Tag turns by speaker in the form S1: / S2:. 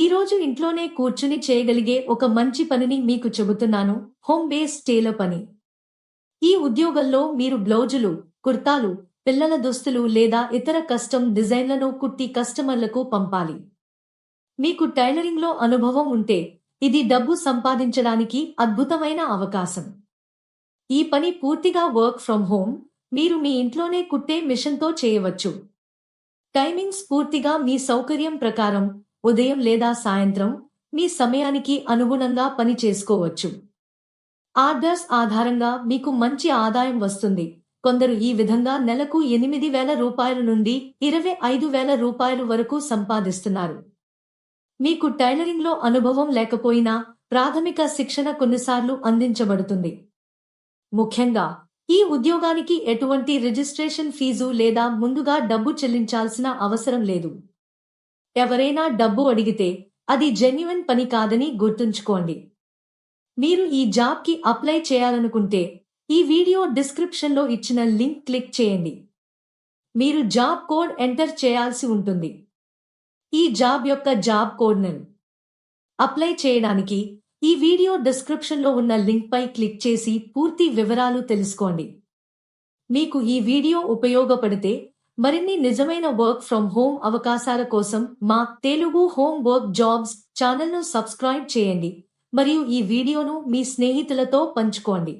S1: ఈరోజు ఇంట్లోనే కూర్చుని చేయగలిగే ఒక మంచి పనిని మీకు చెబుతున్నాను. హోమ్ బేస్డ్ టైలర్ పని. ఈ ఉద్యోగంలో మీరు బ్లౌజులు, కుర్తాలు, పిల్లల దుస్తులు లేదా ఇతర కస్టమ్ డిజైన్లను కుట్టి కస్టమర్లకు పంపాలి. మీకు టైలరింగ్లో అనుభవం ఉంటే ఇది డబ్బు సంపాదించడానికి అద్భుతమైన అవకాశం. ఈ పని పూర్తిగా వర్క్ ఫ్రం హోమ్. మీరు మీ ఇంట్లోనే కుట్టే మిషన్తో చేయవచ్చు. టైమింగ్స్ పూర్తిగా మీ సౌకర్యం ప్రకారం ఉదయం లేదా సాయంత్రం మీ సమయానికి అనుగుణంగా పని చేసుకోవచ్చు. ఆర్డర్స్ ఆధారంగా మీకు మంచి ఆదాయం వస్తుంది. కొందరు ఈ విధంగా నెలకు 8,000 రూపాయల నుండి 25,000 రూపాయలు వరకు సంపాదిస్తున్నారు. మీకు టైలరింగ్లో అనుభవం లేకపోయినా ప్రాథమిక శిక్షణ కొన్నిసార్లు అందించబడుతుంది. ముఖ్యంగా ఈ ఉద్యోగానికి ఎటువంటి రిజిస్ట్రేషన్ ఫీజు లేదా ముందుగా డబ్బు చెల్లించాల్సిన అవసరం లేదు. ఎవరైనా డబ్బు అడిగితే అది జెన్యున్ పని కాదని గుర్తుంచుకోండి. మీరు ఈ జాబ్కి అప్లై చేయాలనుకుంటే ఈ వీడియో డిస్క్రిప్షన్లో ఇచ్చిన లింక్ క్లిక్ చేయండి. మీరు జాబ్ కోడ్ ఎంటర్ చేయాల్సి ఉంటుంది. ఈ జాబ్ యొక్క జాబ్ కోడ్ను అప్లై చేయడానికి ఈ వీడియో డిస్క్రిప్షన్లో ఉన్న లింక్పై క్లిక్ చేసి పూర్తి వివరాలు తెలుసుకోండి. మీకు ఈ వీడియో ఉపయోగపడితే మరిన్ని నిజమైన వర్క్ ఫ్రం హోమ్ అవకాశాల కోసం మా తెలుగు హోమ్ వర్క్ జాబ్స్ ఛానల్ను సబ్స్క్రైబ్ చేయండి మరియు ఈ వీడియోను మీ స్నేహితులతో పంచుకోండి.